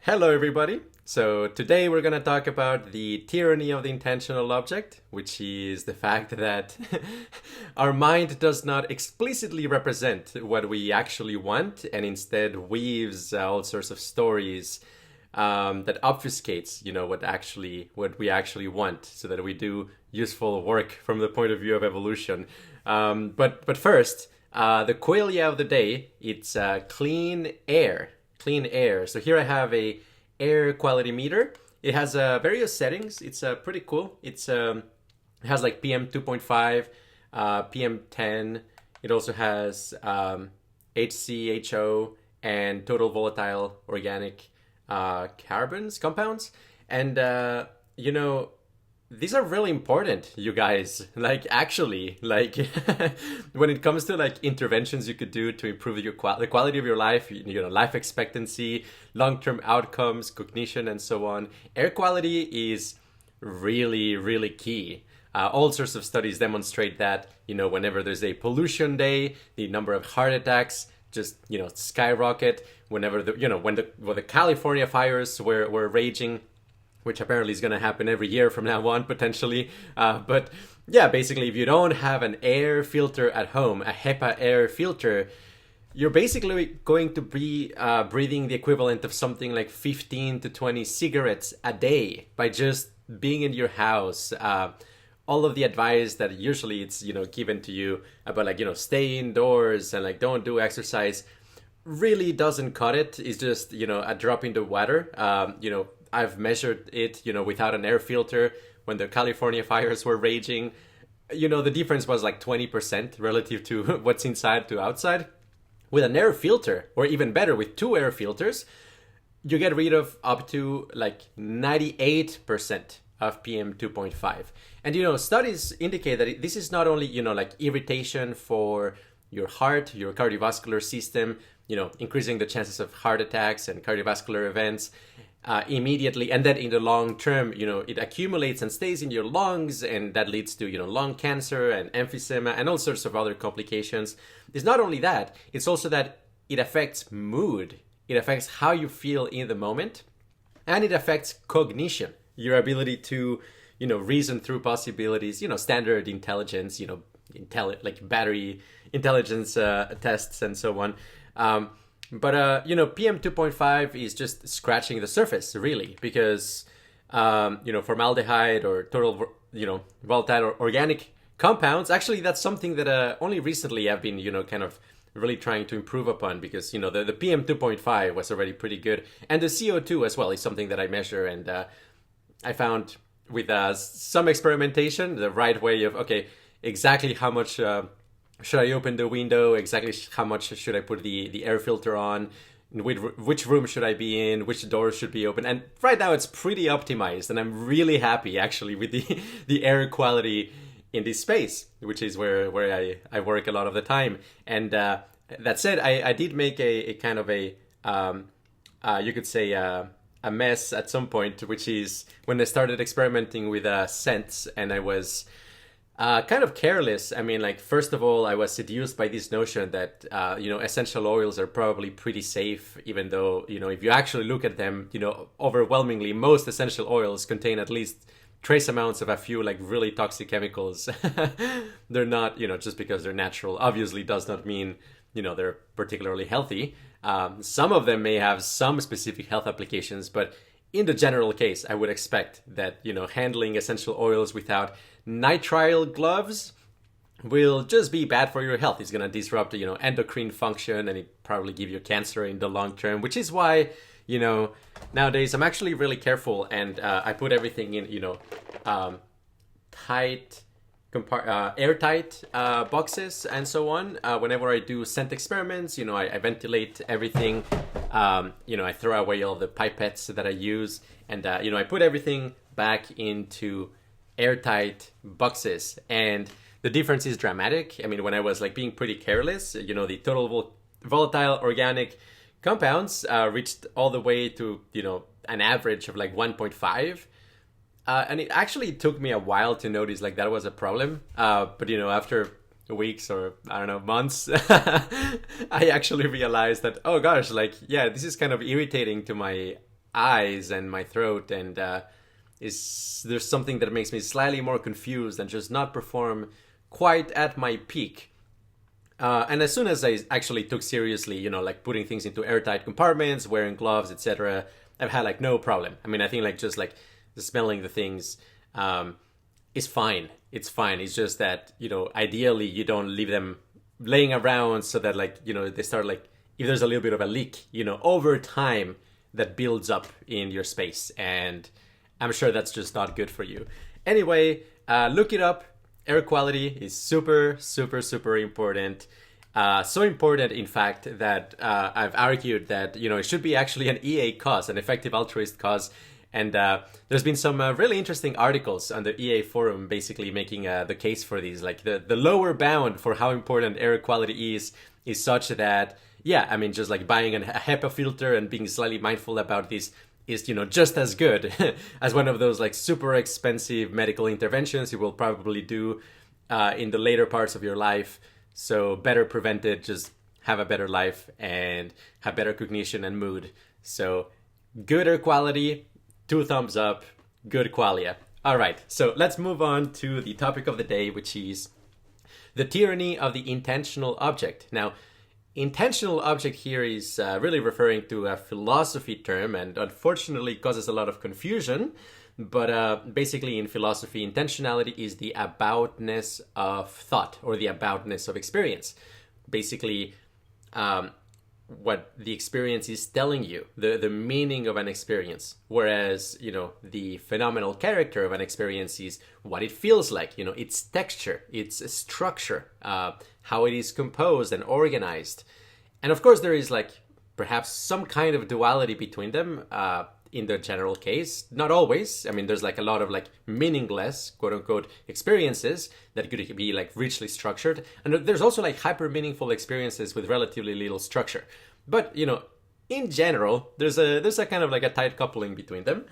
Hello, everybody. So, today we're going to talk about the tyranny of the intentional object, which is the fact that our mind does not explicitly represent what we actually want and instead weaves all sorts of stories that obfuscates, what we actually want, so that we do useful work from the point of view of evolution. But first, the qualia of the day, it's clean air. Clean air. So here I have a air quality meter. It has various settings. It's pretty cool. It has like PM 2.5, PM 10. It also has HCHO and total volatile organic compounds. And these are really important, you guys. Like, actually, like when it comes to like interventions you could do to improve the quality of your life, life expectancy, long-term outcomes, cognition, and so on, air quality is really, really key. All sorts of studies demonstrate that, whenever there's a pollution day, the number of heart attacks just, skyrocket. Whenever when the California fires were raging, which apparently is going to happen every year from now on, potentially. But yeah, basically, if you don't have an air filter at home, a HEPA air filter, you're basically going to be breathing the equivalent of something like 15 to 20 cigarettes a day by just being in your house. All of the advice that usually it's, given to you about stay indoors and don't do exercise really doesn't cut it. It's just, a drop in the water. I've measured it, without an air filter when the California fires were raging. The difference was like 20% relative to what's inside to outside. With an air filter, or even better, with two air filters, you get rid of up to like 98% of PM 2.5. And, studies indicate that this is not only, like irritation for your heart, your cardiovascular system, increasing the chances of heart attacks and cardiovascular events, immediately, and then in the long term, it accumulates and stays in your lungs, and that leads to lung cancer and emphysema and all sorts of other complications. It's not only that, it's also that it affects mood, it affects how you feel in the moment, and it affects cognition, your ability to reason through possibilities, standard intelligence, like battery intelligence tests and so on. But PM 2.5 is just scratching the surface, really, because, formaldehyde or total, volatile or organic compounds, actually, that's something that only recently I've been, kind of really trying to improve upon, because, the PM 2.5 was already pretty good. And the CO2 as well is something that I measure, and I found with some experimentation, the right way of, okay, exactly how much should I open the window, exactly how much should I put the air filter on, which room should I be in, which doors should be open. And right now it's pretty optimized, and I'm really happy actually with the air quality in this space, which is where I work a lot of the time. And that said, I did make a kind of a, you could say, a mess at some point, which is when I started experimenting with scents, and I was kind of careless. I mean, like, first of all, I was seduced by this notion that, essential oils are probably pretty safe, even though, if you actually look at them, overwhelmingly, most essential oils contain at least trace amounts of a few, like, really toxic chemicals. They're not, just because they're natural, obviously does not mean, they're particularly healthy. Some of them may have some specific health applications, but in the general case, I would expect that, handling essential oils without nitrile gloves will just be bad for your health. It's going to disrupt, endocrine function, and it probably give you cancer in the long term, which is why, nowadays I'm actually really careful, and I put everything in, airtight boxes and so on. Whenever I do scent experiments, I ventilate everything. I throw away all the pipettes that I use, and I put everything back into airtight boxes, and the difference is dramatic. I mean, when I was like being pretty careless, the total volatile organic compounds reached all the way to an average of like 1.5. And it actually took me a while to notice like that was a problem. But after weeks or I don't know, months, I actually realized that, oh gosh, like, yeah, this is kind of irritating to my eyes and my throat, and there's something that makes me slightly more confused and just not perform quite at my peak. And as soon as I actually took seriously, like putting things into airtight compartments, wearing gloves, etc., I've had like no problem. I mean, I think like just like smelling the things is fine. It's fine. It's just that, ideally you don't leave them laying around so that like, they start like, if there's a little bit of a leak, over time that builds up in your space. And I'm sure that's just not good for you. Anyway, look it up. Air quality is super, super, super important. So important, in fact, that I've argued that, it should be actually an EA cause, an effective altruist cause. And there's been some really interesting articles on the EA forum basically making the case for these. Like the lower bound for how important air quality is such that, yeah, I mean, just like buying a HEPA filter and being slightly mindful about this is, just as good as one of those like super expensive medical interventions you will probably do in the later parts of your life. So better prevented, just have a better life and have better cognition and mood. So good air quality, 2 thumbs up, good qualia. All right, so let's move on to the topic of the day, which is the tyranny of the intentional object. Now, intentional object here is really referring to a philosophy term, and unfortunately causes a lot of confusion. But basically in philosophy, intentionality is the aboutness of thought or the aboutness of experience. Basically, what the experience is telling you, the meaning of an experience. Whereas, the phenomenal character of an experience is what it feels like, its texture, its structure, how it is composed and organized. And of course, there is like perhaps some kind of duality between them in the general case. Not always. I mean, there's like a lot of like meaningless, quote unquote, experiences that could be like richly structured. And there's also like hyper meaningful experiences with relatively little structure. But, in general, there's a kind of like a tight coupling between them.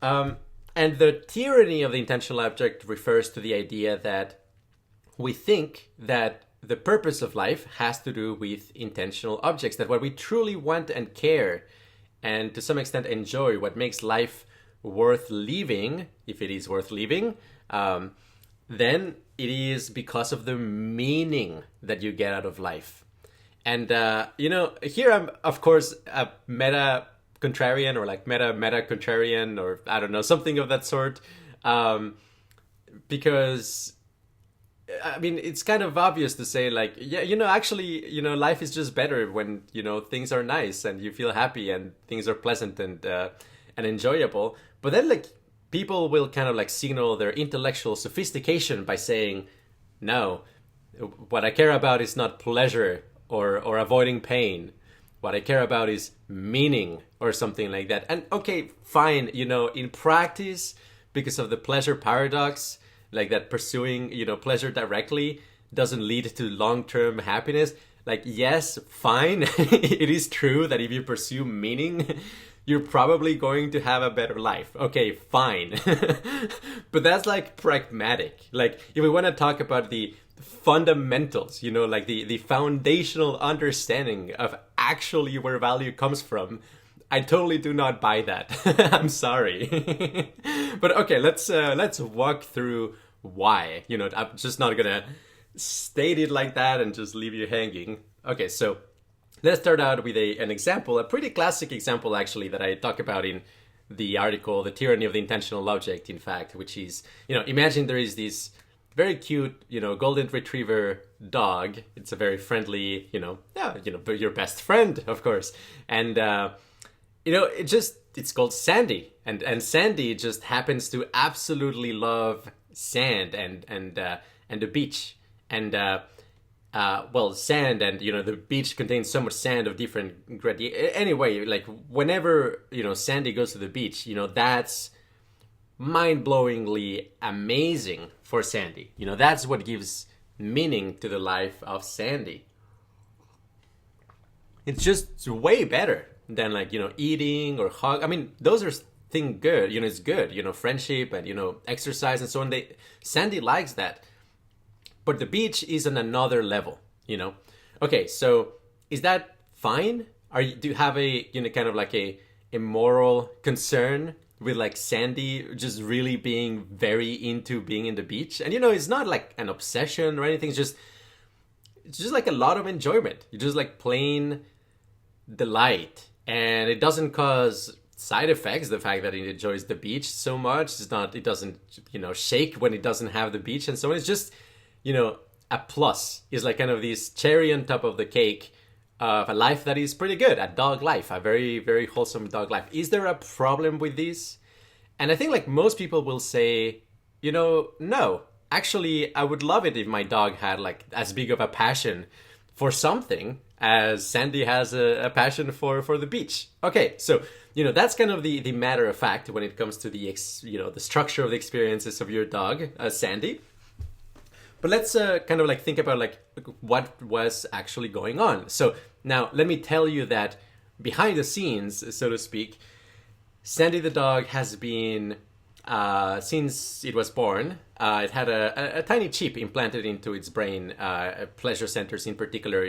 And the tyranny of the intentional object refers to the idea that we think that the purpose of life has to do with intentional objects, that what we truly want and care and to some extent enjoy, what makes life worth living, if it is worth living, then it is because of the meaning that you get out of life. And, here I'm, of course, a meta contrarian or like meta contrarian or I don't know, something of that sort. Because, I mean, it's kind of obvious to say like, yeah, actually, life is just better when, things are nice and you feel happy and things are pleasant and enjoyable. But then like people will kind of like signal their intellectual sophistication by saying, no, what I care about is not pleasure or avoiding pain. What I care about is meaning or something like that. And okay, fine, in practice, because of the pleasure paradox, like that pursuing, pleasure directly doesn't lead to long-term happiness. Like, yes, fine. It is true that if you pursue meaning, you're probably going to have a better life. Okay, fine. But that's like pragmatic. Like, if we want to talk about the fundamentals, like the foundational understanding of actually where value comes from, I totally do not buy that. I'm sorry. But okay, let's walk through why. I'm just not gonna state it like that and just leave you hanging. Okay, so let's start out with an example, a pretty classic example actually that I talk about in the article, The Tyranny of the Intentional Object, in fact, which is, imagine there is this very cute, golden retriever dog. It's a very friendly, your best friend, of course. And, it's called Sandy. And Sandy just happens to absolutely love sand and the beach. And, sand and, the beach contains so much sand of different grade. Anyway, like whenever, Sandy goes to the beach, that's mind-blowingly amazing for Sandy. That's what gives meaning to the life of Sandy. It's just way better than like, eating or hug. I mean, those are things good, it's good, friendship and, exercise and so on. Sandy likes that. But the beach is on another level, Okay, so is that fine? Do you have a, kind of like a immoral concern with like Sandy just really being very into being in the beach. And it's not like an obsession or anything. It's just like a lot of enjoyment. You just like plain delight, and it doesn't cause side effects. The fact that it enjoys the beach so much, it doesn't shake when it doesn't have the beach and so on. It's just a plus. Is like kind of this cherry on top of the cake of a life that is pretty good, a dog life, a very, very wholesome dog life. Is there a problem with this? And I think like most people will say, no. Actually, I would love it if my dog had like as big of a passion for something as Sandy has a passion for the beach. Okay, so that's kind of the matter of fact when it comes to the the structure of the experiences of your dog, Sandy. But let's kind of like think about like what was actually going on. So now let me tell you that behind the scenes, so to speak, Sandy the dog has been, since it was born, it had a tiny chip implanted into its brain, pleasure centers in particular,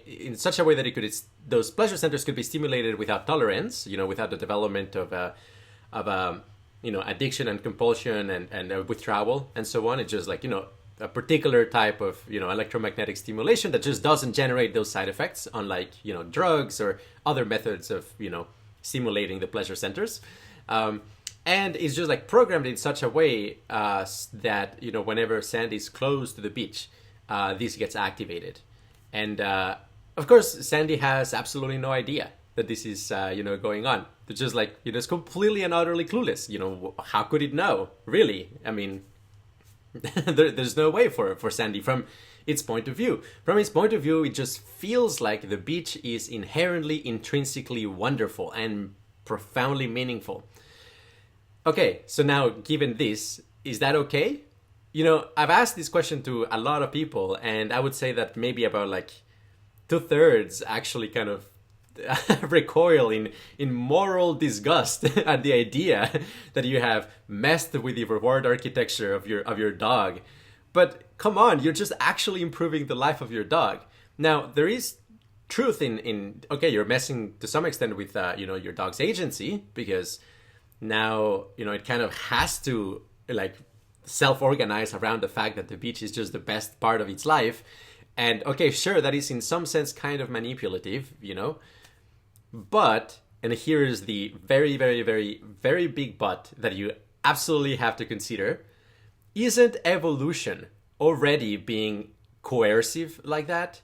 in such a way that those pleasure centers could be stimulated without tolerance, without the development of addiction and compulsion and withdrawal and so on. It's just like, a particular type of, electromagnetic stimulation that just doesn't generate those side effects, unlike, drugs or other methods of, stimulating the pleasure centers. And it's just like programmed in such a way that, whenever Sandy's close to the beach, this gets activated. And of course, Sandy has absolutely no idea that this is, going on. It's just like, it's completely and utterly clueless. How could it know? Really? I mean, there's no way for Sandy from its point of view. From its point of view, it just feels like the beach is inherently, intrinsically wonderful and profoundly meaningful. Okay, so now given this, is that okay? I've asked this question to a lot of people, and I would say that maybe about like 2/3 actually kind of recoil in moral disgust at the idea that you have messed with the reward architecture of your dog. But come on, you're just actually improving the life of your dog. Now, there is truth in okay, you're messing to some extent with your dog's agency, because now it kind of has to like self-organize around the fact that the beach is just the best part of its life. And okay, sure, that is in some sense kind of manipulative, but, and here is the very, very, very, very big but that you absolutely have to consider, isn't evolution already being coercive like that?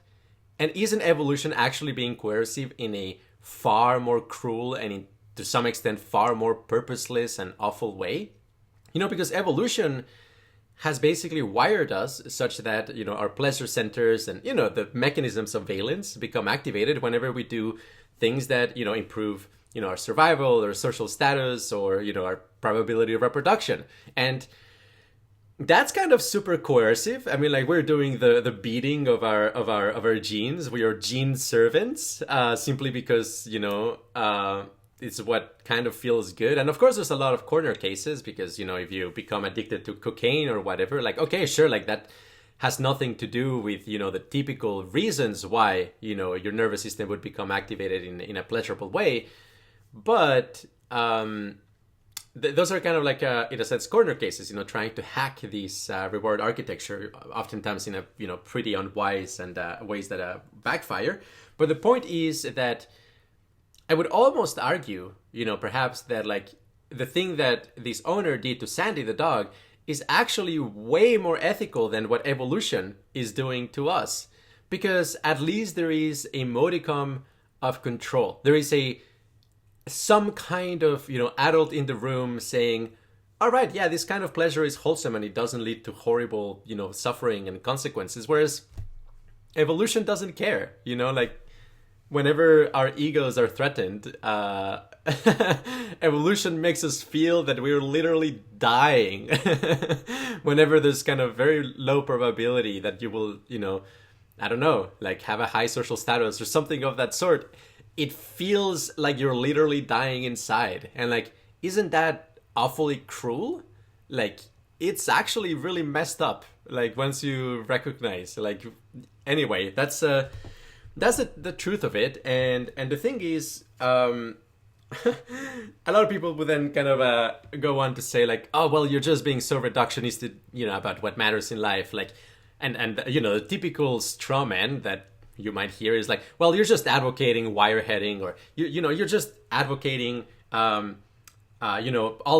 And isn't evolution actually being coercive in a far more cruel and to some extent far more purposeless and awful way? Because evolution has basically wired us such that, our pleasure centers and, the mechanisms of valence become activated whenever we do things that, improve, our survival or social status or, our probability of reproduction. And that's kind of super coercive. I mean, like, we're doing the beating of our genes. We are gene servants, simply because, it's what kind of feels good. And of course, there's a lot of corner cases because, if you become addicted to cocaine or whatever, like, okay, sure, like that has nothing to do with, the typical reasons why, your nervous system would become activated in a pleasurable way. But those are kind of like, in a sense, corner cases, trying to hack this reward architecture, oftentimes in a, pretty unwise and ways that backfire. But the point is that I would almost argue, perhaps that like the thing that this owner did to Sandy the dog is actually way more ethical than what evolution is doing to us. Because at least there is a modicum of control. There is some kind of, adult in the room saying, all right, yeah, this kind of pleasure is wholesome and it doesn't lead to horrible, suffering and consequences. Whereas evolution doesn't care, like whenever our egos are threatened, evolution makes us feel that we're literally dying. Whenever there's kind of very low probability that you will, I don't know, like have a high social status or something of that sort, it feels like you're literally dying inside. And like, isn't that awfully cruel? Like, it's actually really messed up. Like, once you recognize, like, anyway, that's the truth of it. And the thing is, A lot of people would then kind of go on to say like, oh well, you're just being so reductionist, about what matters in life, like, and the typical straw man that you might hear is like, well, you're just advocating wireheading, or you're just advocating all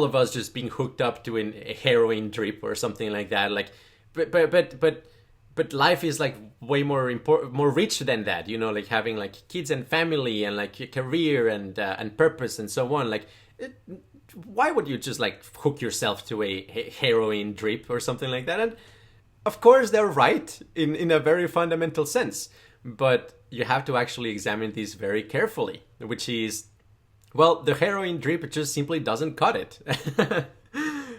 of us just being hooked up to a heroin drip or something like that. Like, but life is like way more important, more rich than that. Like having like kids and family and like a career and purpose and so on. Like, why would you just like hook yourself to a heroin drip or something like that? And of course, they're right in a very fundamental sense, but you have to actually examine these very carefully, which is, well, the heroin drip just simply doesn't cut it.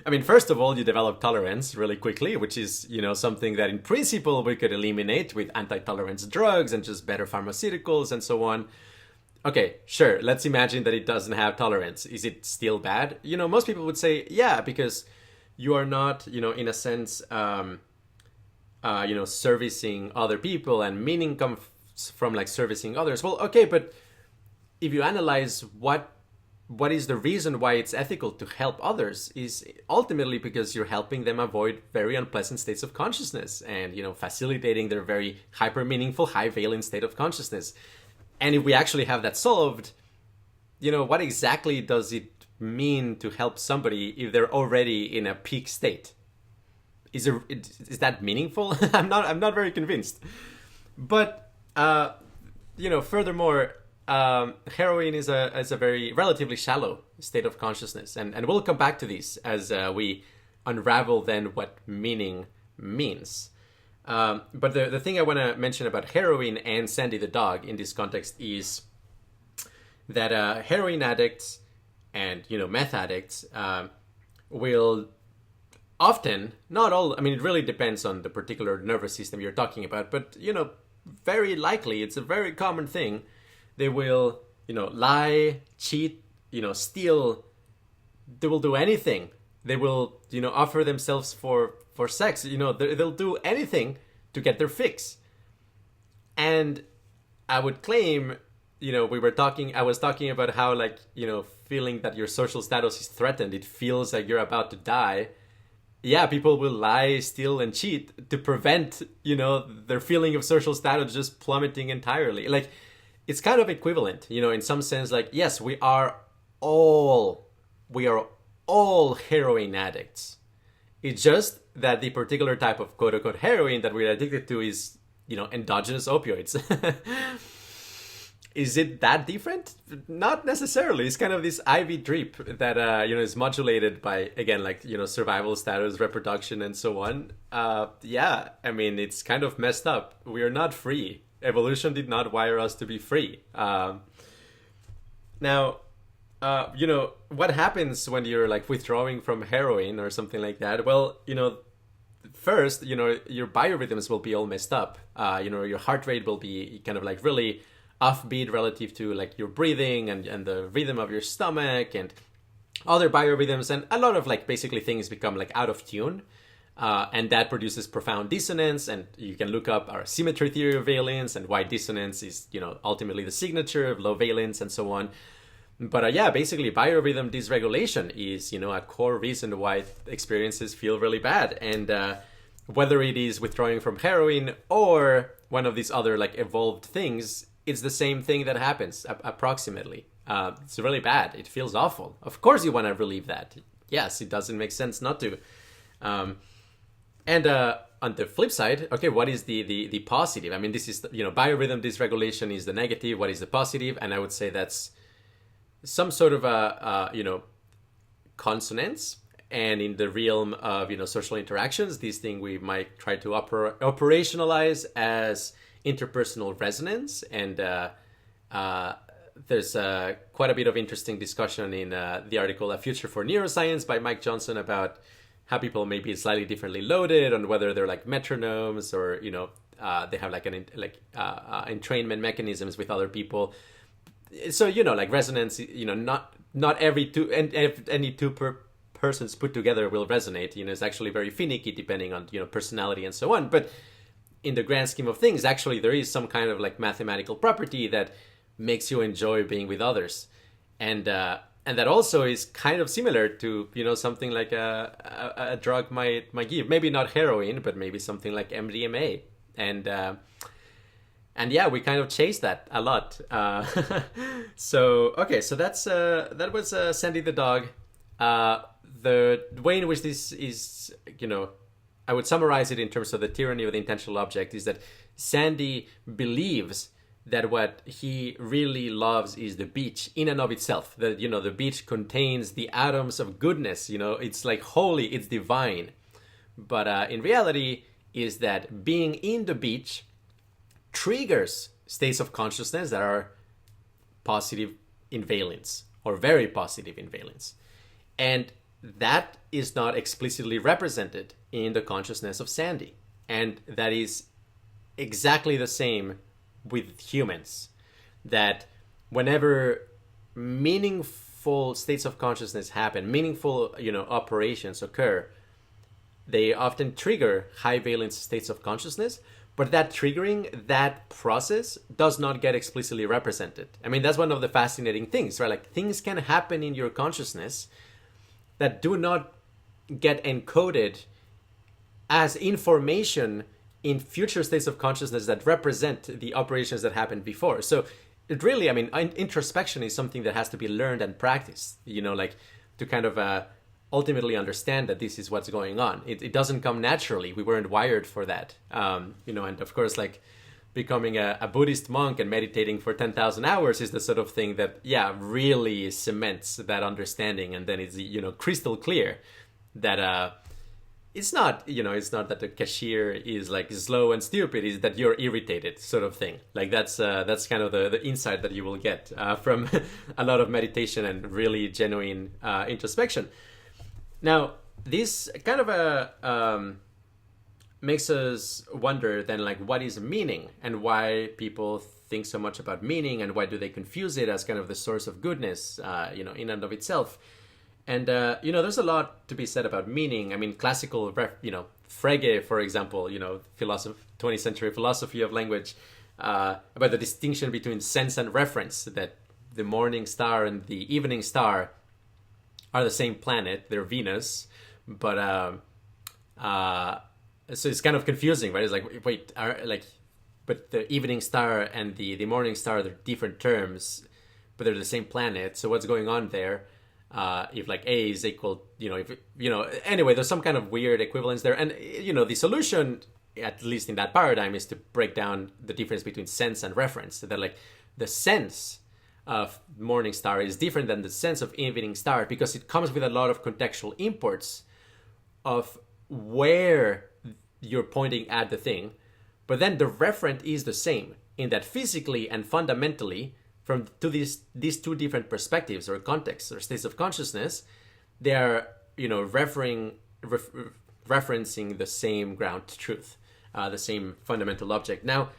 I mean, first of all, you develop tolerance really quickly, which is, something that in principle we could eliminate with anti-tolerance drugs and just better pharmaceuticals and so on. Okay, sure, let's imagine that it doesn't have tolerance. Is it still bad? Most people would say, yeah, because you are not, in a sense, servicing other people, and meaning comes from like servicing others. Well, okay, but if you analyze what is the reason why it's ethical to help others, is ultimately because you're helping them avoid very unpleasant states of consciousness and facilitating their very hyper meaningful high valence state of consciousness. And if we actually have that solved, what exactly does it mean to help somebody if they're already in a peak state? Is that meaningful? I'm not very convinced. But furthermore, heroin is a very relatively shallow state of consciousness, and we'll come back to these as we unravel then what meaning means. But the thing I want to mention about heroin and Sandy the dog in this context is that heroin addicts and meth addicts will often, not all, I mean, it really depends on the particular nervous system you're talking about, but very likely, it's a very common thing. They will, lie, cheat, steal. They will do anything. They will, offer themselves for sex. They'll do anything to get their fix. And I would claim, I was talking about how, like, feeling that your social status is threatened. It feels like you're about to die. Yeah, people will lie, steal, and cheat to prevent, their feeling of social status just plummeting entirely. Like, it's kind of equivalent, in some sense. Like, yes, we are all heroin addicts. It's just that the particular type of quote unquote heroin that we're addicted to is, endogenous opioids. Is it that different? Not necessarily. It's kind of this IV drip that is modulated by, again, like, survival status, reproduction, and so on. Yeah, I mean, it's kind of messed up. We are not free. Evolution did not wire us to be free. Now, what happens when you're like withdrawing from heroin or something like that? Well, first, your biorhythms will be all messed up. Your heart rate will be kind of like really offbeat relative to like your breathing and the rhythm of your stomach and other biorhythms, and a lot of like basically things become like out of tune. And that produces profound dissonance, and you can look up our symmetry theory of valence and why dissonance is, ultimately the signature of low valence and so on. But yeah, basically biorhythm dysregulation is, a core reason why experiences feel really bad. And whether it is withdrawing from heroin or one of these other like evolved things, it's the same thing that happens approximately. It's really bad. It feels awful. Of course you want to relieve that. Yes, it doesn't make sense not to. And on the flip side, okay, what is the positive? I mean, this is, biorhythm dysregulation is the negative. What is the positive? And I would say that's some sort of consonance. And in the realm of, social interactions, this thing we might try to operationalize as interpersonal resonance. And there's quite a bit of interesting discussion in the article A Future for Neuroscience by Mike Johnson about how people may be slightly differently loaded, on whether they're like metronomes or, they have like entrainment mechanisms with other people. So, like resonance, not every two, and any two persons put together will resonate. It's actually very finicky depending on, personality and so on. But in the grand scheme of things, actually there is some kind of like mathematical property that makes you enjoy being with others. and that also is kind of similar to something like a drug might give. Maybe not heroin, but maybe something like MDMA. And yeah, we kind of chase that a lot. So okay, so that was Sandy the dog. The way in which this is, I would summarize it in terms of the tyranny of the intentional object is that Sandy believes that what he really loves is the beach in and of itself. That, the beach contains the atoms of goodness. It's like holy, it's divine. But in reality is that being in the beach triggers states of consciousness that are positive in valence or very positive in valence. And that is not explicitly represented in the consciousness of Sandy. And that is exactly the same with humans. That whenever meaningful states of consciousness happen, meaningful, operations occur, they often trigger high valence states of consciousness, but that triggering, that process does not get explicitly represented. I mean, that's one of the fascinating things, right? Like, things can happen in your consciousness that do not get encoded as information in future states of consciousness that represent the operations that happened before. So it really, I mean, introspection is something that has to be learned and practiced, like to kind of ultimately understand that this is what's going on. It doesn't come naturally. We weren't wired for that. And of course, like, becoming a Buddhist monk and meditating for 10,000 hours is the sort of thing that, really cements that understanding. And then it's, crystal clear that it's not, it's not that the cashier is like slow and stupid, it's that you're irritated, sort of thing. Like, that's kind of the insight that you will get from a lot of meditation and really genuine introspection. Now, this kind of makes us wonder then, like, what is meaning and why people think so much about meaning, and why do they confuse it as kind of the source of goodness, in and of itself. And, there's a lot to be said about meaning. I mean, classical, Frege, for example, 20th century philosophy of language, about the distinction between sense and reference, that the morning star and the evening star are the same planet, they're Venus, but so it's kind of confusing, right? It's like, wait, but the evening star and the morning star, they're different terms, but they're the same planet. So what's going on there? If like A is equal, anyway, there's some kind of weird equivalence there. And, the solution, at least in that paradigm, is to break down the difference between sense and reference. So that, like, the sense of morning star is different than the sense of evening star, because it comes with a lot of contextual imports of where you're pointing at the thing. But then the referent is the same, in that physically and fundamentally, from to these two different perspectives or contexts or states of consciousness, they are, referencing the same ground truth, the same fundamental object. Now,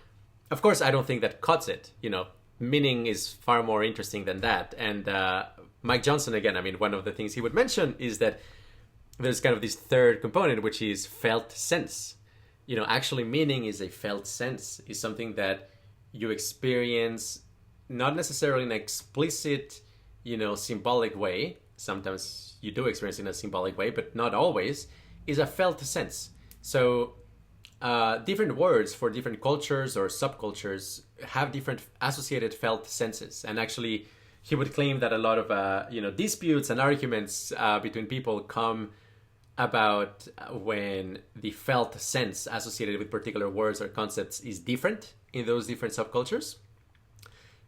of course, I don't think that cuts it. Meaning is far more interesting than that. And Mike Johnson, again, I mean, one of the things he would mention is that there's kind of this third component, which is felt sense. Actually, meaning is a felt sense, is something that you experience, not necessarily in an explicit, symbolic way. Sometimes you do experience it in a symbolic way, but not always, is a felt sense. So different words for different cultures or subcultures have different associated felt senses. And actually, he would claim that a lot of, disputes and arguments between people come about when the felt sense associated with particular words or concepts is different in those different subcultures.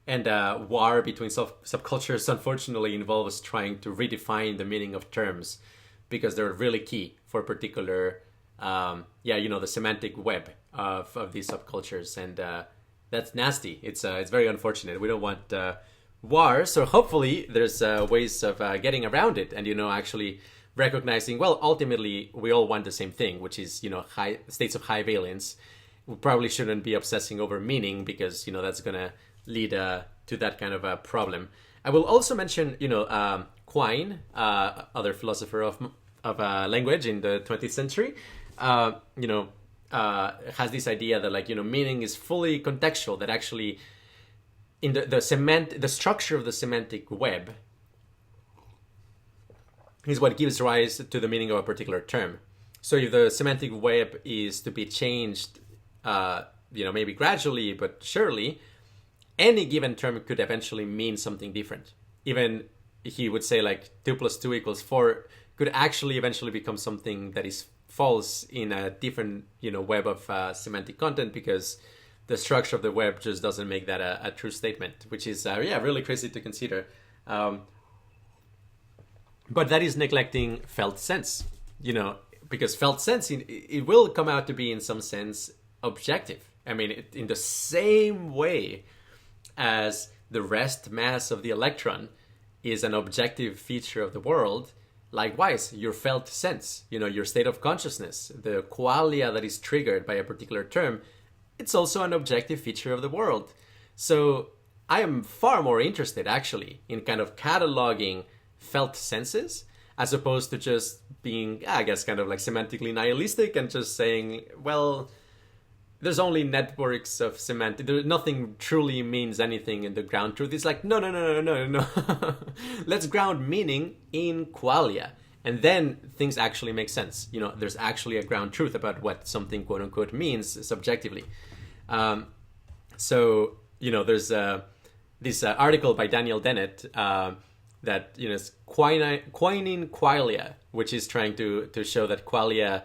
And war between subcultures, unfortunately, involves trying to redefine the meaning of terms, because they're really key for particular, the semantic web of these subcultures. And that's nasty. It's very unfortunate. We don't want war. So hopefully there's ways of getting around it and, actually recognizing, well, ultimately, we all want the same thing, which is, high states of high valence. We probably shouldn't be obsessing over meaning, because, that's going to lead to that kind of a problem. I will also mention, Quine, other philosopher of language in the 20th century, has this idea that, like, meaning is fully contextual, that actually in the structure of the semantic web is what gives rise to the meaning of a particular term. So if the semantic web is to be changed, maybe gradually but surely, any given term could eventually mean something different. Even he would say like 2 + 2 = 4 could actually eventually become something that is false in a different web of semantic content, because the structure of the web just doesn't make that a true statement, which is really crazy to consider. But that is neglecting felt sense, because felt sense, it will come out to be in some sense objective. I mean, in the same way as the rest mass of the electron is an objective feature of the world, likewise, your felt sense, your state of consciousness, the qualia that is triggered by a particular term, it's also an objective feature of the world. So I am far more interested, actually, in kind of cataloging felt senses, as opposed to just being, I guess, kind of like semantically nihilistic and just saying, well, there's only networks of semantic. Nothing truly means anything in the ground truth. It's like, no. Let's ground meaning in qualia. And then things actually make sense. There's actually a ground truth about what something, quote unquote, means subjectively. So, there's this article by Daniel Dennett that, is quinine qualia, which is trying to show that qualia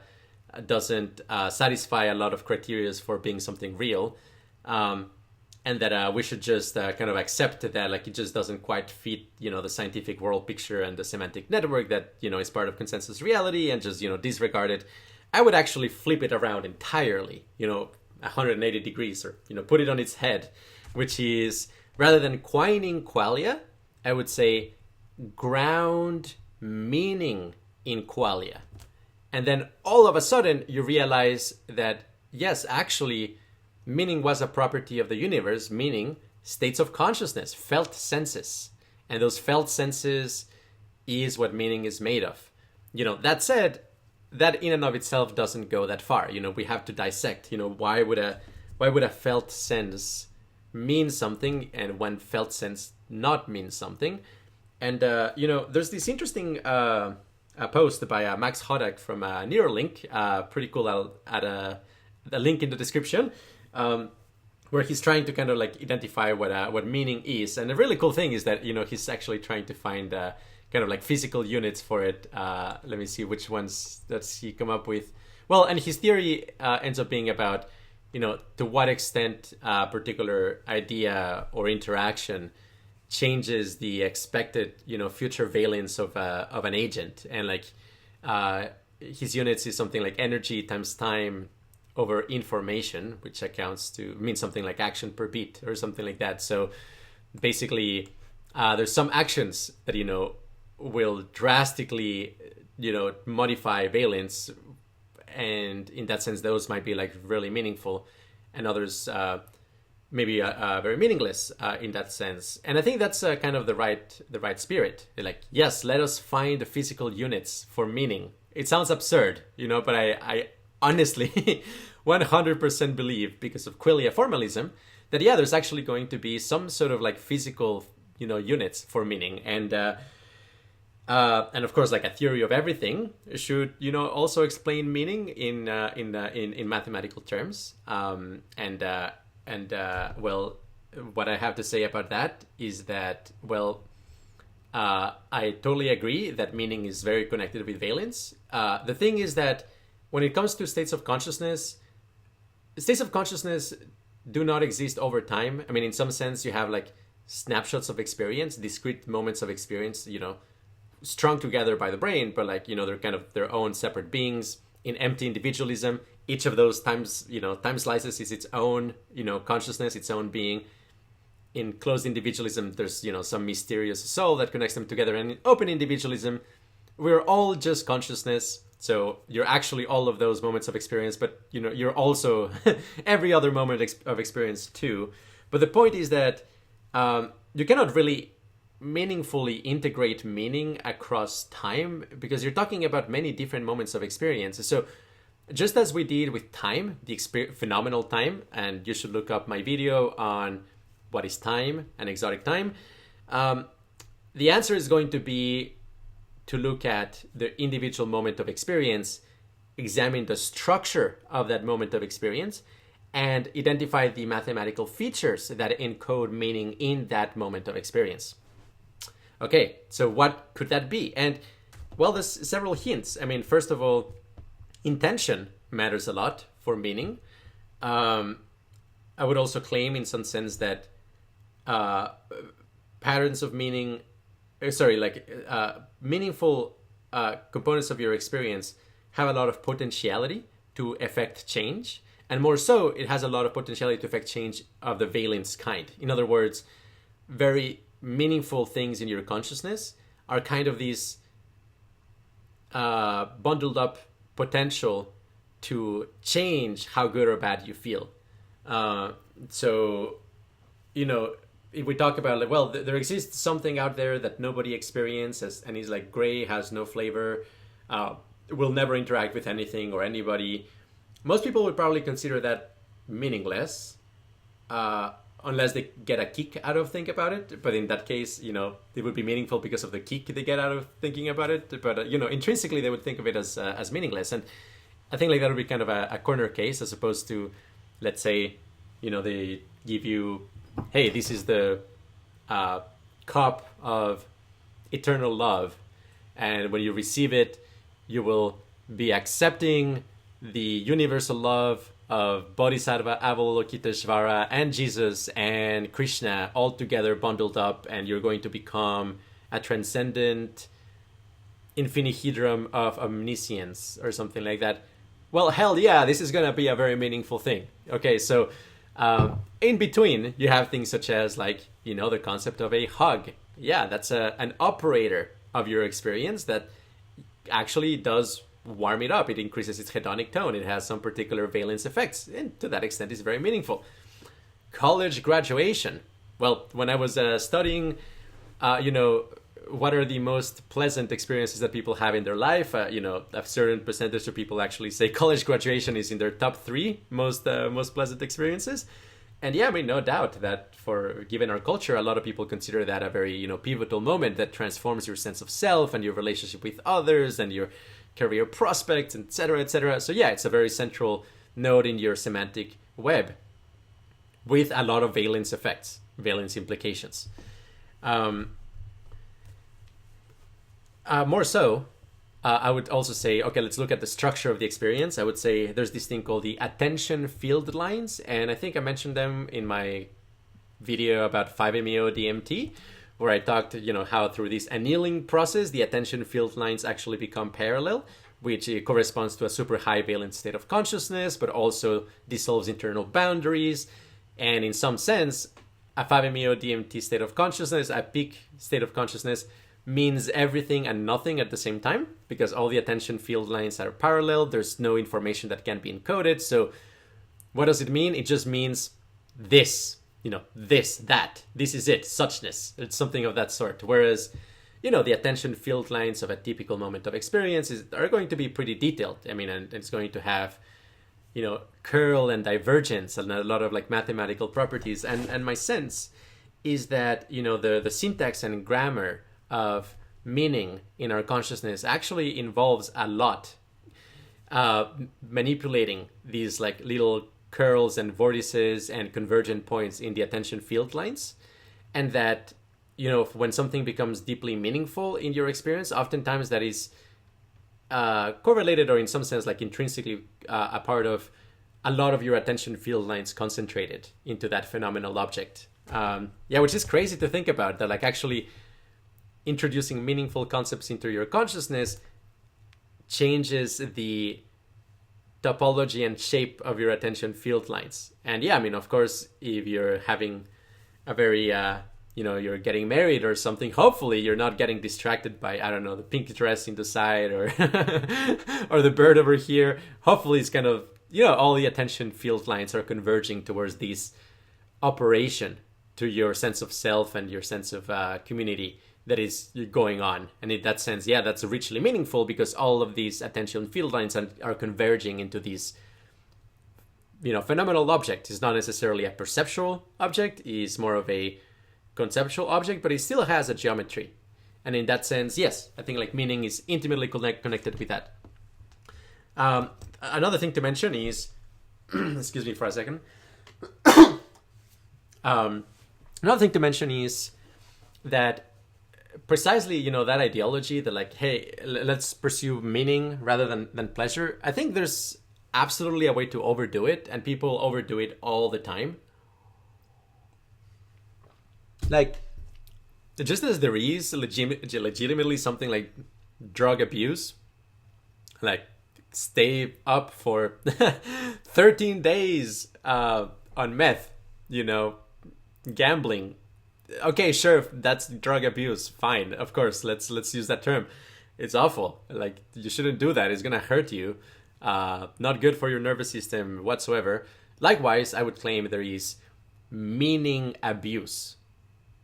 doesn't satisfy a lot of criteria for being something real, and that we should just kind of accept that, like, it just doesn't quite fit the scientific world picture and the semantic network that is part of consensus reality, and just disregard it. I would actually flip it around entirely, 180 degrees, or put it on its head, which is, rather than quining qualia, I would say ground meaning in qualia. And then all of a sudden you realize that, yes, actually, meaning was a property of the universe, meaning states of consciousness, felt senses. And those felt senses is what meaning is made of. That said, that in and of itself doesn't go that far. We have to dissect, why would a felt sense mean something, and when felt sense not mean something? And, there's this interesting a post by Max Hodak from Neuralink, pretty cool. I'll add a link in the description, where he's trying to kind of like identify what meaning is. And the really cool thing is that he's actually trying to find kind of like physical units for it. Let me see which ones does he come up with. Well, and his theory ends up being about to what extent a particular idea or interaction changes the expected future valence of an agent. And like his units is something like energy times time over information, which means something like action per beat or something like that. So basically there's some actions that will drastically modify valence, and in that sense those might be like really meaningful, and others maybe very meaningless in that sense. And I think that's kind of the right spirit. Like, yes, let us find the physical units for meaning. It sounds absurd, but I honestly 100% believe, because of qualia formalism, that there's actually going to be some sort of like physical units for meaning. And of course, like a theory of everything should also explain meaning in mathematical terms. Well, what I have to say about that is that, well, I totally agree that meaning is very connected with valence. The thing is that when it comes to states of consciousness do not exist over time. I mean, in some sense, you have like snapshots of experience, discrete moments of experience, strung together by the brain, but like, they're kind of their own separate beings. In empty individualism, each of those time slices is its own, consciousness, its own being. In closed individualism, there's, some mysterious soul that connects them together. And in open individualism, we're all just consciousness. So you're actually all of those moments of experience, but, you're also every other moment of experience too. But the point is that you cannot really meaningfully integrate meaning across time, because you're talking about many different moments of experience. So just as we did with time, the phenomenal time, and you should look up my video on what is time and exotic time? The answer is going to be to look at the individual moment of experience, examine the structure of that moment of experience, and identify the mathematical features that encode meaning in that moment of experience. Okay, so what could that be? And well, there's several hints. I mean, first of all, intention matters a lot for meaning. I would also claim in some sense that patterns of meaning, meaningful components of your experience have a lot of potentiality to affect change. And more so, it has a lot of potentiality to affect change of the valence kind. In other words, very meaningful things in your consciousness are kind of these bundled up potential to change how good or bad you feel. So, you know, if we talk about like, well, there exists something out there that nobody experiences, and is like gray, has no flavor, will never interact with anything or anybody. Most people would probably consider that meaningless, unless they get a kick out of thinking about it. But in that case, you know, it would be meaningful because of the kick they get out of thinking about it. But you know, intrinsically, they would think of it as meaningless. And I think like that would be kind of a corner case, as opposed to, let's say, you know, they give you, hey, this is the cup of eternal love, and when you receive it, you will be accepting the universal love of Bodhisattva Avalokiteshvara and Jesus and Krishna all together bundled up, and you're going to become a transcendent infinihedron of omniscience or something like that. Well, hell yeah, this is going to be a very meaningful thing. Okay, so in between, you have things such as, like, you know, the concept of a hug. Yeah, that's an operator of your experience that actually does warm it up. It increases its hedonic tone. It has some particular valence effects, and to that extent is very meaningful. College graduation. Well, when I was studying, you know, what are the most pleasant experiences that people have in their life? You know, a certain percentage of people actually say college graduation is in their top 3 most pleasant experiences. And yeah, I mean, no doubt that for given our culture, a lot of people consider that a very, you know, pivotal moment that transforms your sense of self and your relationship with others and your career prospects, etc., etc. So yeah, it's a very central node in your semantic web with a lot of valence effects, valence implications. More so, I would also say, okay, let's look at the structure of the experience. I would say there's this thing called the attention field lines, and I think I mentioned them in my video about 5-MeO DMT, where I talked, you know, how through this annealing process, the attention field lines actually become parallel, which corresponds to a super high valence state of consciousness, but also dissolves internal boundaries. And in some sense, a 5-MeO DMT state of consciousness, a peak state of consciousness, means everything and nothing at the same time, because all the attention field lines are parallel. There's no information that can be encoded. So what does it mean? It just means this, you know, this, that, this is it, suchness. It's something of that sort. Whereas, you know, the attention field lines of a typical moment of experience are going to be pretty detailed. I mean, and it's going to have, you know, curl and divergence and a lot of like mathematical properties. And my sense is that, you know, the syntax and grammar of meaning in our consciousness actually involves a lot manipulating these like little curls and vortices and convergent points in the attention field lines. And that, you know, when something becomes deeply meaningful in your experience, oftentimes that is correlated or in some sense like intrinsically a part of a lot of your attention field lines concentrated into that phenomenal object. Yeah, which is crazy to think about, that like actually introducing meaningful concepts into your consciousness changes the topology and shape of your attention field lines. And yeah, I mean, of course, if you're having a very, you know, you're getting married or something, hopefully you're not getting distracted by, I don't know, the pink dress in the side or or the bird over here. Hopefully it's kind of, you know, all the attention field lines are converging towards this operation to your sense of self and your sense of community that is going on. And in that sense, yeah, that's richly meaningful because all of these attention field lines are converging into these phenomenal object. It's not necessarily a perceptual object. It's more of a conceptual object, but it still has a geometry. And in that sense, yes, I think like meaning is intimately connected with that. Another thing to mention is, excuse me for a second. Another thing to mention is that precisely, that ideology that like, hey, let's pursue meaning rather than pleasure. I think there's absolutely a way to overdo it, and people overdo it all the time. Like, just as there is legitimately something like drug abuse, like stay up for 13 days on meth, gambling. Okay, sure, that's drug abuse. Fine, of course, let's use that term. It's awful. Like, you shouldn't do that. It's gonna hurt you. Not good for your nervous system whatsoever. Likewise, I would claim there is meaning abuse.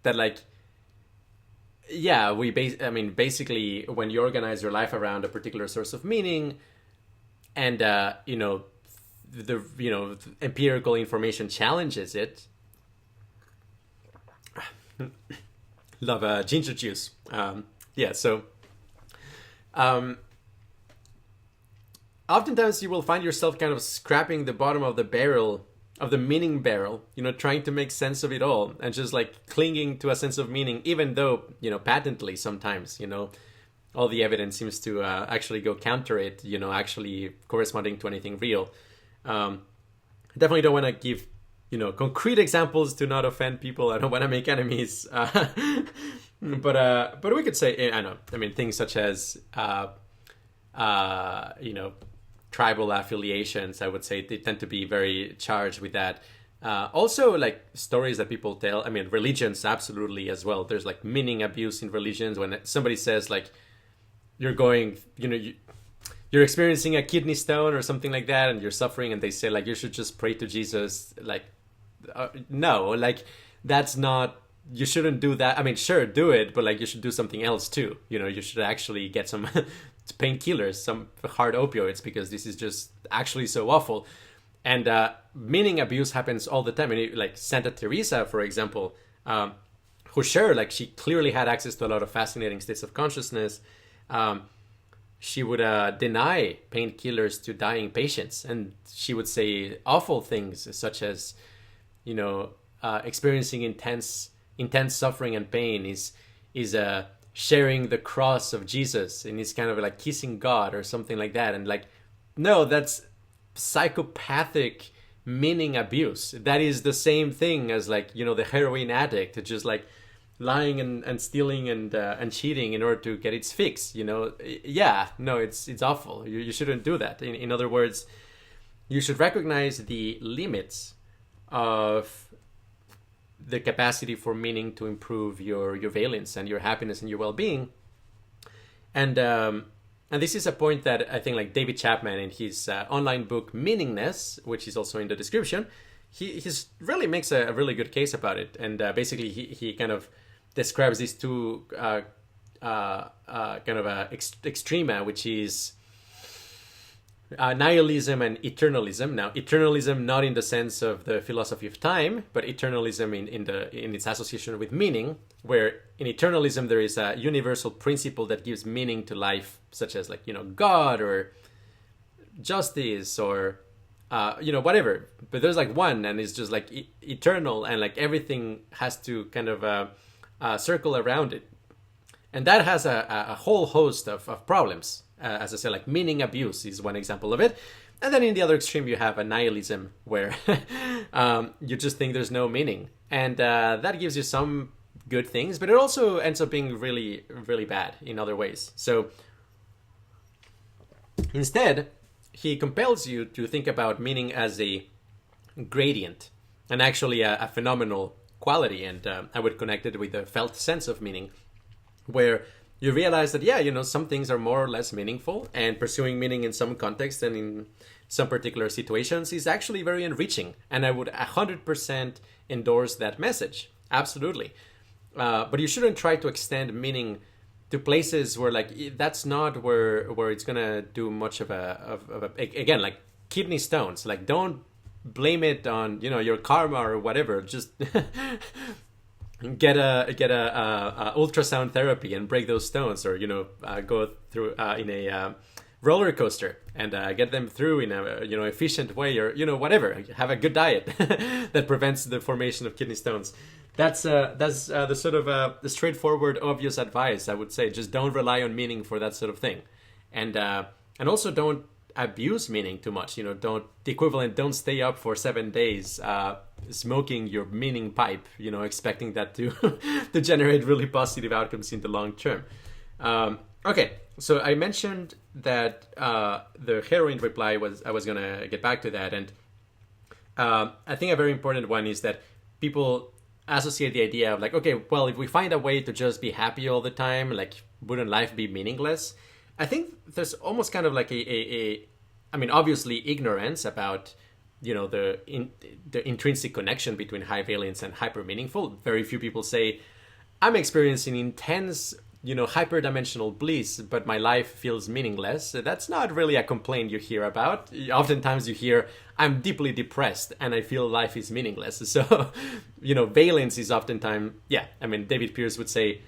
That like, yeah, basically, when you organize your life around a particular source of meaning, and the empirical information challenges it. Love ginger juice. So oftentimes you will find yourself kind of scrapping the bottom of the barrel, of the meaning barrel, trying to make sense of it all, and just like clinging to a sense of meaning, even though, patently sometimes, all the evidence seems to actually go counter it, actually corresponding to anything real. I definitely don't want to give, concrete examples to not offend people. I don't want to make enemies. But we could say, things such as, tribal affiliations, I would say they tend to be very charged with that. Also, like stories that people tell, religions absolutely as well. There's like meaning abuse in religions when somebody says like, you're going, you're experiencing a kidney stone or something like that, and you're suffering, and they say like, you should just pray to Jesus. Like, no, like that's not, you shouldn't do that. Sure, do it, but like you should do something else too. You should actually get some painkillers, some hard opioids, because this is just actually so awful. And meaning abuse happens all the time. Like Santa Teresa, for example, who sure, like she clearly had access to a lot of fascinating states of consciousness. She would deny painkillers to dying patients, and she would say awful things such as, experiencing intense suffering and pain is sharing the cross of Jesus, and it's kind of like kissing God or something like that. And like, no, that's psychopathic meaning abuse. That is the same thing as like, the heroin addict, just like lying and stealing and cheating in order to get its fix. Yeah, no, it's awful. You shouldn't do that. In other words, you should recognize the limits of the capacity for meaning to improve your valence and your happiness and your well-being. And this is a point that I think like David Chapman in his online book Meaningness, which is also in the description, he's really makes a really good case about it. And basically he kind of describes these two kind of extrema, which is nihilism and eternalism. Now, eternalism not in the sense of the philosophy of time, but eternalism in its association with meaning, where in eternalism there is a universal principle that gives meaning to life, such as like, God or justice or whatever. But there's like one, and it's just like eternal, and like everything has to kind of circle around it. And that has a whole host of problems. As I said, like meaning abuse is one example of it. And then in the other extreme, you have a nihilism where you just think there's no meaning. And that gives you some good things, but it also ends up being really, really bad in other ways. So instead, he compels you to think about meaning as a gradient and actually a phenomenal quality. And I would connect it with the felt sense of meaning, where you realize that, some things are more or less meaningful, and pursuing meaning in some context and in some particular situations is actually very enriching. And I would 100% endorse that message. Absolutely. But you shouldn't try to extend meaning to places where like, that's not where it's going to do much of a, again, like kidney stones. Like don't blame it on, your karma or whatever. Just get a ultrasound therapy and break those stones, or go through in a roller coaster and get them through in a efficient way, or whatever. Have a good diet that prevents the formation of kidney stones. That's the sort of the straightforward, obvious advice, I would say. Just don't rely on meaning for that sort of thing, and also don't abuse meaning too much. Don't the equivalent. Don't stay up for 7 days smoking your meaning pipe. Expecting that to to generate really positive outcomes in the long term. Okay, so I mentioned that the heroin reply I was gonna get back to that, and I think a very important one is that people associate the idea of like, okay, well, if we find a way to just be happy all the time, like, wouldn't life be meaningless? I think there's almost kind of like I mean, obviously ignorance about, the intrinsic connection between high valence and hyper meaningful. Very few people say, I'm experiencing intense, hyperdimensional bliss, but my life feels meaningless. That's not really a complaint you hear about. Oftentimes you hear, I'm deeply depressed and I feel life is meaningless. So, valence is oftentimes, David Pierce would say,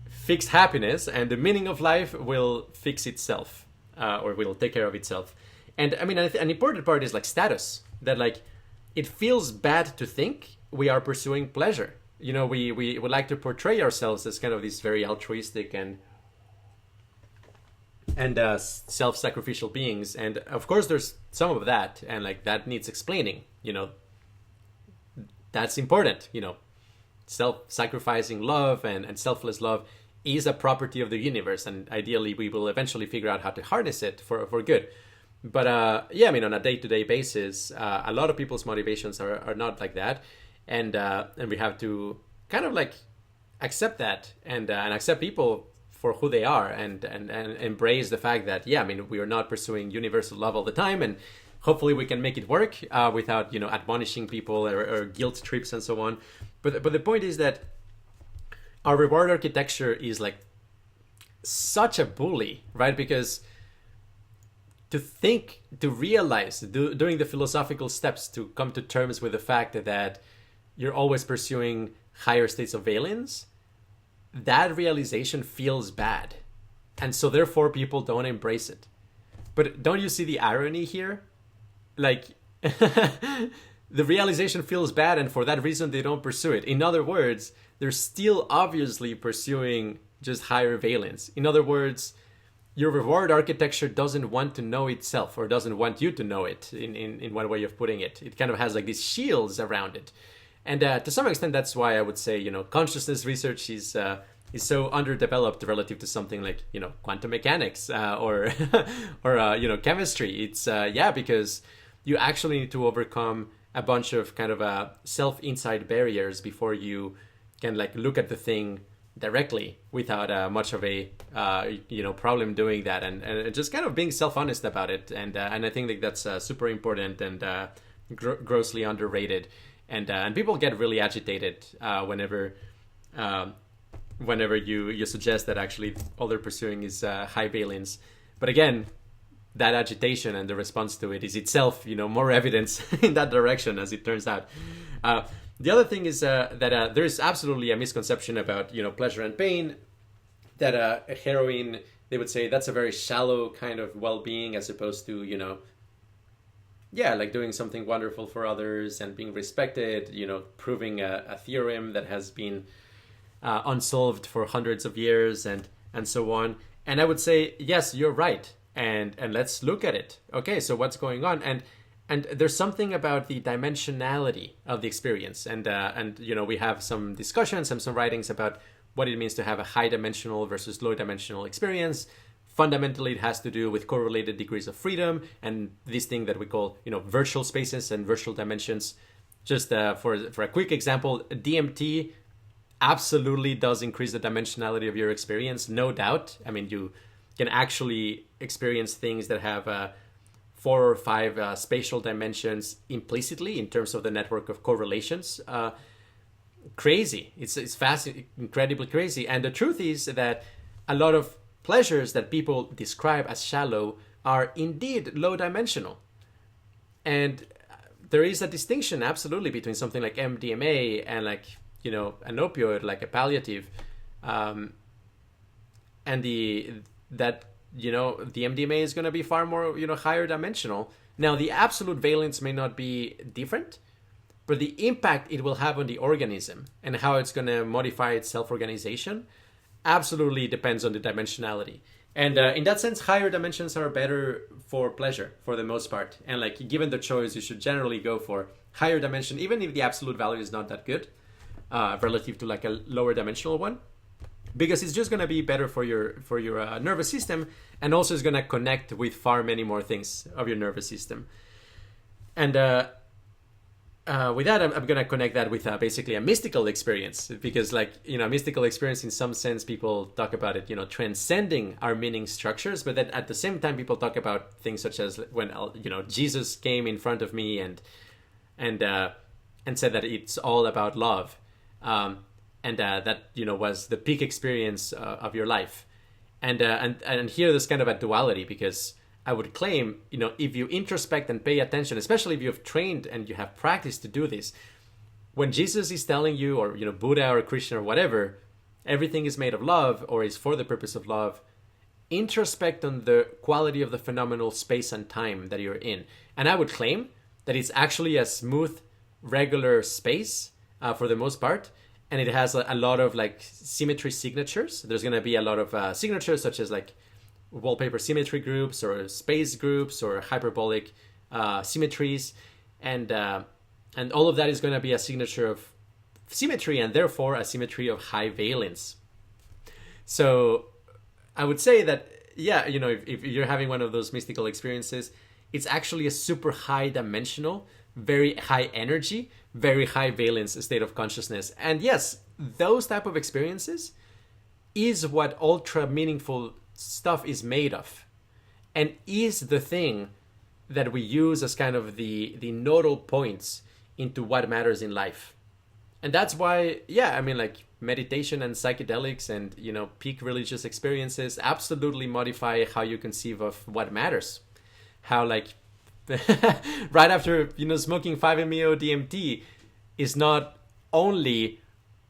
fixed happiness and the meaning of life will fix itself, or will take care of itself. And I mean, an important part is like status, that like, it feels bad to think we are pursuing pleasure. We would like to portray ourselves as kind of these very altruistic and self-sacrificial beings. And of course there's some of that, and like that needs explaining, that's important. Self-sacrificing love and selfless love is a property of the universe, and ideally we will eventually figure out how to harness it for good. But on a day-to-day basis, a lot of people's motivations are not like that, and we have to kind of like accept that and accept people for who they are, and embrace the fact that we are not pursuing universal love all the time, and hopefully we can make it work without admonishing people or guilt trips and so on. But the point is that our reward architecture is like such a bully, right? Because to realize, doing the philosophical steps to come to terms with the fact that you're always pursuing higher states of valence, that realization feels bad. And so therefore people don't embrace it. But don't you see the irony here? Like, the realization feels bad, and for that reason they don't pursue it. In other words, they're still obviously pursuing just higher valence. In other words, your reward architecture doesn't want to know itself, or doesn't want you to know it, in one way of putting it. It kind of has like these shields around it. And to some extent, that's why I would say, consciousness research is so underdeveloped relative to something like, quantum mechanics or chemistry. It's, because you actually need to overcome a bunch of kind of self-inside barriers before you can like look at the thing directly without much of a problem doing that, and just kind of being self-honest about it. And I think that that's super important and grossly underrated. And people get really agitated whenever you suggest that actually all they're pursuing is high valence. But again, that agitation and the response to it is itself, more evidence in that direction, as it turns out. The other thing is that there is absolutely a misconception about, pleasure and pain, that heroin, they would say that's a very shallow kind of well-being, as opposed to, like doing something wonderful for others and being respected, proving a theorem that has been unsolved for hundreds of years and so on. And I would say, yes, you're right. And let's look at it. Okay, so what's going on? And there's something about the dimensionality of the experience. And we have some discussions and some writings about what it means to have a high dimensional versus low dimensional experience. Fundamentally, it has to do with correlated degrees of freedom and this thing that we call, virtual spaces and virtual dimensions. Just for a quick example, DMT absolutely does increase the dimensionality of your experience, no doubt. I mean, you can actually experience things that have 4 or 5 spatial dimensions implicitly in terms of the network of correlations. Crazy. It's fascinating, incredibly crazy. And the truth is that a lot of pleasures that people describe as shallow are indeed low dimensional. And there is a distinction absolutely between something like MDMA and like, an opioid, like a palliative, and the MDMA is going to be far more, higher dimensional. Now, the absolute valence may not be different, but the impact it will have on the organism and how it's going to modify its self-organization absolutely depends on the dimensionality. And in that sense, higher dimensions are better for pleasure for the most part. And like, given the choice, you should generally go for higher dimension, even if the absolute value is not that good relative to like a lower dimensional one, because it's just going to be better for your nervous system, and also is going to connect with far many more things of your nervous system. And with that, I'm going to connect that with basically a mystical experience, because like, a mystical experience, in some sense, people talk about it, transcending our meaning structures. But then at the same time, people talk about things such as when, Jesus came in front of me and said that it's all about love. And that, was the peak experience of your life. And here there's kind of a duality, because I would claim, if you introspect and pay attention, especially if you've trained and you have practiced to do this, when Jesus is telling you, or, Buddha or Krishna or whatever, everything is made of love or is for the purpose of love, introspect on the quality of the phenomenal space and time that you're in. And I would claim that it's actually a smooth, regular space for the most part. And it has a lot of like symmetry signatures. There's going to be a lot of signatures, such as like wallpaper symmetry groups or space groups or hyperbolic symmetries. And all of that is going to be a signature of symmetry, and therefore a symmetry of high valence. So I would say that, yeah, if you're having one of those mystical experiences, it's actually a super high dimensional, very high energy, very high valence state of consciousness. And yes, those type of experiences is what ultra meaningful stuff is made of, and is the thing that we use as kind of the nodal points into what matters in life. And that's why, yeah, I mean, like meditation and psychedelics and, peak religious experiences absolutely modify how you conceive of what matters. How like right after, smoking 5-MeO DMT is not only,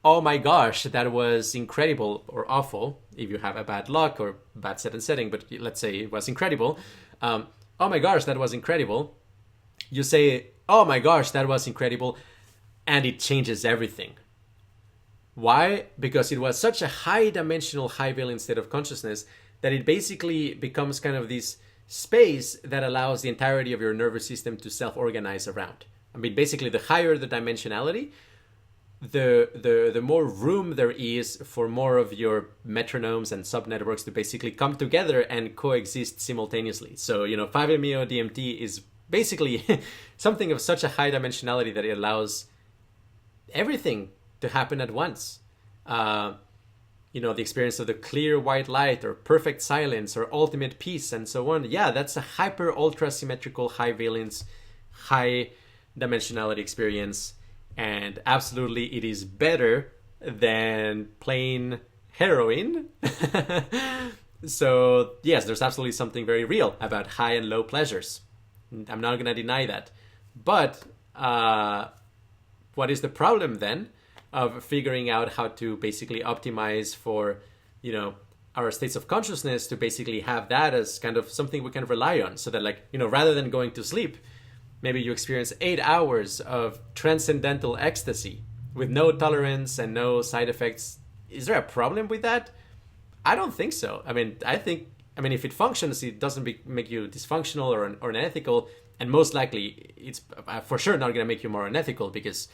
oh my gosh, that was incredible or awful, if you have a bad luck or bad set and setting, but let's say it was incredible. Oh my gosh, that was incredible. You say, oh my gosh, that was incredible, and it changes everything. Why? Because it was such a high dimensional, high valence state of consciousness that it basically becomes kind of this space that allows the entirety of your nervous system to self-organize around. I mean, basically, the higher the dimensionality, the more room there is for more of your metronomes and subnetworks to basically come together and coexist simultaneously. So, 5-MeO DMT is basically something of such a high dimensionality that it allows everything to happen at once. The experience of the clear white light or perfect silence or ultimate peace and so on. Yeah, that's a hyper ultra symmetrical, high valence, high dimensionality experience. And absolutely it is better than plain heroin. So yes, there's absolutely something very real about high and low pleasures. I'm not going to deny that. But what is the problem then of figuring out how to basically optimize for, our states of consciousness to basically have that as kind of something we can rely on, so that like, rather than going to sleep, maybe you experience 8 hours of transcendental ecstasy with no tolerance and no side effects. Is there a problem with that? I don't think so. I mean, if it functions, it doesn't make you dysfunctional or unethical. And most likely, it's for sure not going to make you more unethical, because,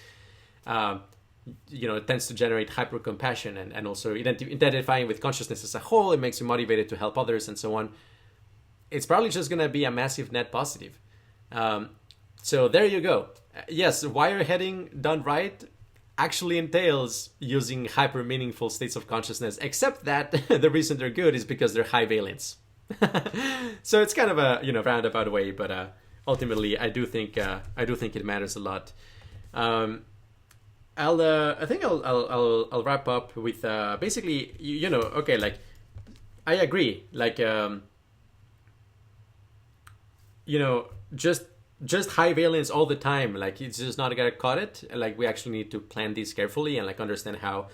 it tends to generate hyper-compassion and also identifying with consciousness as a whole. It makes you motivated to help others and so on. It's probably just going to be a massive net positive. So there you go. Yes, wireheading done right actually entails using hyper meaningful states of consciousness, except that the reason they're good is because they're high valence. So it's kind of a roundabout way, but ultimately I do think it matters a lot. I think I'll wrap up with basically okay, like I agree, like just just high valence all the time. Like it's just not gonna cut it. Like we actually need to plan this carefully and like understand how,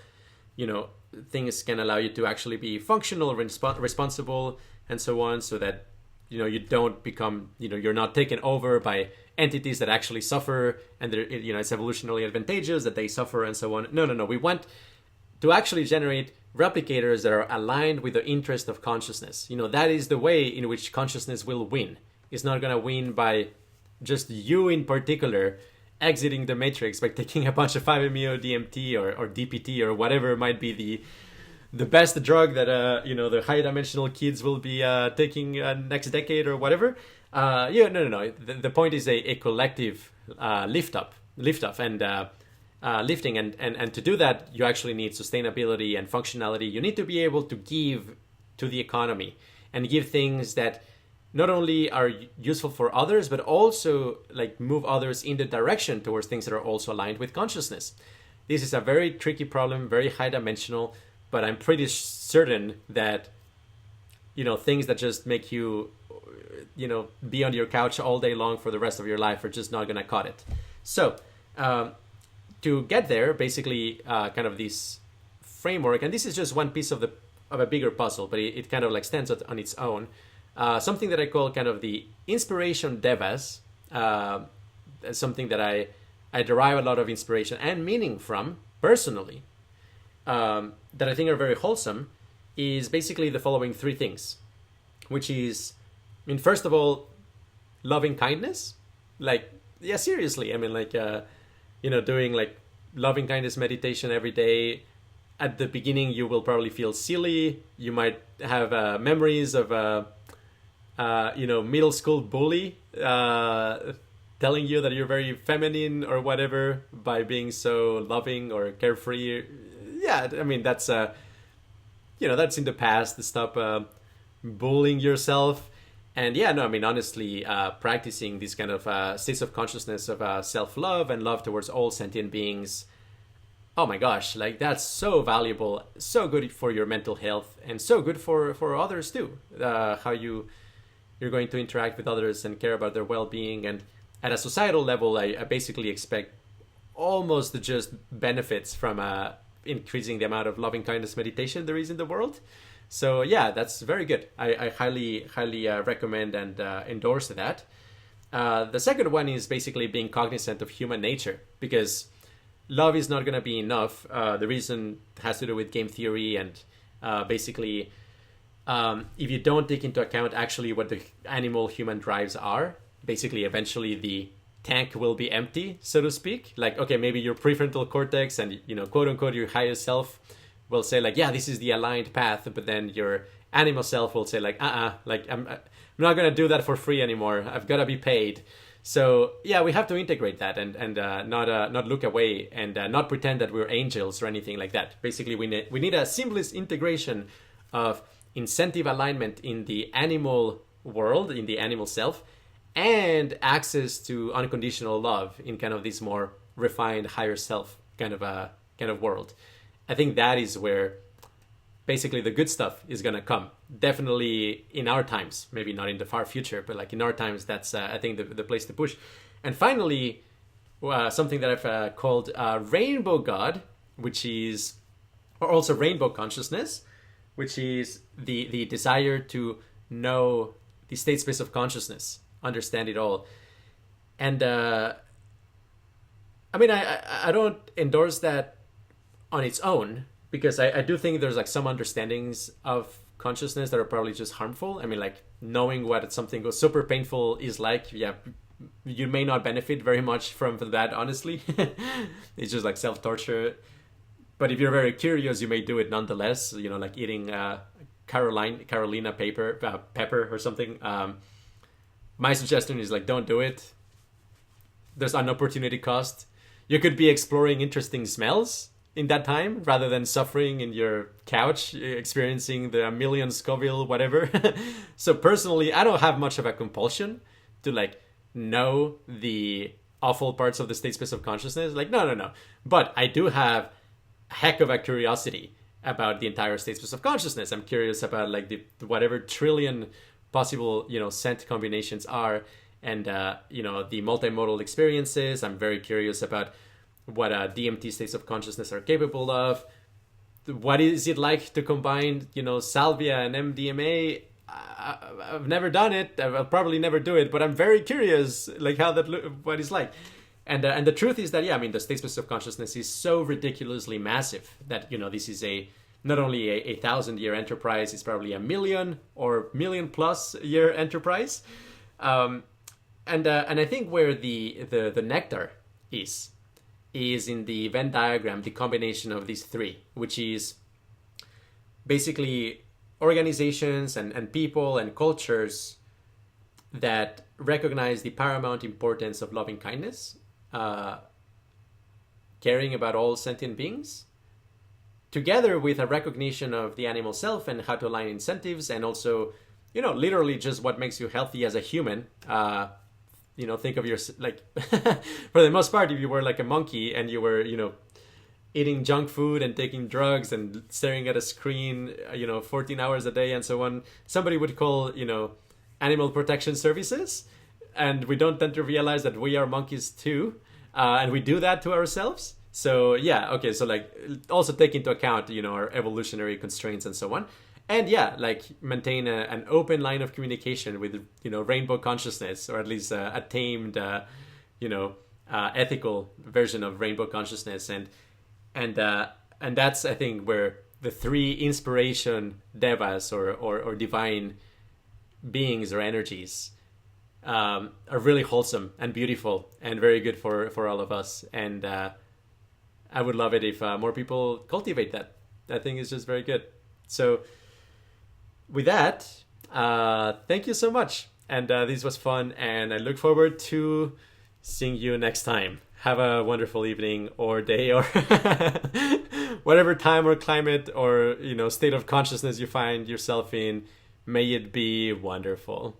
you know, things can allow you to actually be functional, responsible, and so on, so that, you know, you don't become, you know, you're not taken over by entities that actually suffer, and they're, you know, it's evolutionarily advantageous that they suffer and so on. No, no, no. We want to actually generate replicators that are aligned with the interest of consciousness. You know, that is the way in which consciousness will win. It's not gonna win by just you in particular exiting the matrix by taking a bunch of 5-MeO DMT or DPT or whatever might be the best drug that you know, the high dimensional kids will be taking next decade or whatever. Yeah, no. The point is a collective lift off and lifting, and to do that you actually need sustainability and functionality. You need to be able to give to the economy and give things that not only are useful for others, but also like move others in the direction towards things that are also aligned with consciousness. This is a very tricky problem, very high dimensional, but I'm pretty certain that, you know, things that just make you, you know, be on your couch all day long for the rest of your life are just not going to cut it. So to get there, basically kind of this framework, and this is just one piece of a bigger puzzle, but it kind of like stands on its own. Something that I call kind of the inspiration devas, something that I derive a lot of inspiration and meaning from personally, that I think are very wholesome, is basically the following three things, which is, I mean, first of all, loving kindness. Like, yeah, seriously. I mean, like, you know, doing like loving kindness meditation every day. At the beginning, you will probably feel silly. You might have memories of you know, middle school bully telling you that you're very feminine or whatever by being so loving or carefree. Yeah, I mean, that's you know, that's in the past. Stop bullying yourself. And yeah, no, I mean, honestly, practicing these kind of states of consciousness of self-love and love towards all sentient beings, oh my gosh, like that's so valuable, so good for your mental health, and so good for others too. How you're going to interact with others and care about their well-being. And at a societal level, I basically expect almost just benefits from increasing the amount of loving kindness meditation there is in the world. So yeah, that's very good. I highly recommend and endorse that. The second one is basically being cognizant of human nature, because love is not going to be enough. The reason has to do with game theory and basically if you don't take into account actually what the animal human drives are, basically eventually the tank will be empty, so to speak. Like, okay, maybe your prefrontal cortex and, you know, quote unquote your higher self will say like, yeah, this is the aligned path, but then your animal self will say like, like I'm not gonna do that for free anymore. I've got to be paid. So yeah, we have to integrate that and not look away and not pretend that we're angels or anything like that. Basically, we need a seamless integration of incentive alignment in the animal world, in the animal self, and access to unconditional love in kind of this more refined higher self kind of world. I think that is where basically the good stuff is going to come. Definitely in our times, maybe not in the far future, but like in our times, that's I think the place to push. And finally, something that I've called rainbow God, which is, or also rainbow consciousness, which is the desire to know the state space of consciousness, understand it all. And I mean, I don't endorse that on its own, because I do think there's like some understandings of consciousness that are probably just harmful. I mean, like knowing what something goes super painful is like, yeah, you may not benefit very much from that, honestly. It's just like self-torture. But if you're very curious, you may do it nonetheless, you know, like eating Carolina pepper or something. My suggestion is like, don't do it. There's an opportunity cost. You could be exploring interesting smells in that time rather than suffering in your couch, experiencing the million Scoville, whatever. So personally, I don't have much of a compulsion to like know the awful parts of the state space of consciousness. Like, no. But I do have heck of a curiosity about the entire state space of consciousness. I'm curious about like the whatever trillion possible, you know, scent combinations are, and the multimodal experiences. I'm very curious about what DMT states of consciousness are capable of. What is it like to combine, salvia and MDMA? I've never done it. I'll probably never do it, but I'm very curious, like what it's like. And the truth is that, the state space of consciousness is so ridiculously massive that, this is not only a 1,000-year enterprise, it's probably a million or million-plus year enterprise. And I think where the nectar is in the Venn diagram, the combination of these three, which is basically organizations and people and cultures that recognize the paramount importance of loving kindness, caring about all sentient beings, together with a recognition of the animal self and how to align incentives, and also, literally just what makes you healthy as a human. Think of your, like, for the most part, if you were like a monkey and you were, eating junk food and taking drugs and staring at a screen, 14 hours a day and so on, somebody would call, animal protection services. And we don't tend to realize that we are monkeys too. And we do that to ourselves. So so like also take into account, our evolutionary constraints and so on. And maintain an open line of communication with, rainbow consciousness, or at least a tamed, ethical version of rainbow consciousness. And that's, I think, where the three inspiration devas or divine beings or energies are really wholesome and beautiful and very good for all of us. And I would love it if more people cultivate that. I think it's just very good. So with that, thank you so much. And this was fun, and I look forward to seeing you next time. Have a wonderful evening or day or whatever time or climate or, state of consciousness you find yourself in. May it be wonderful.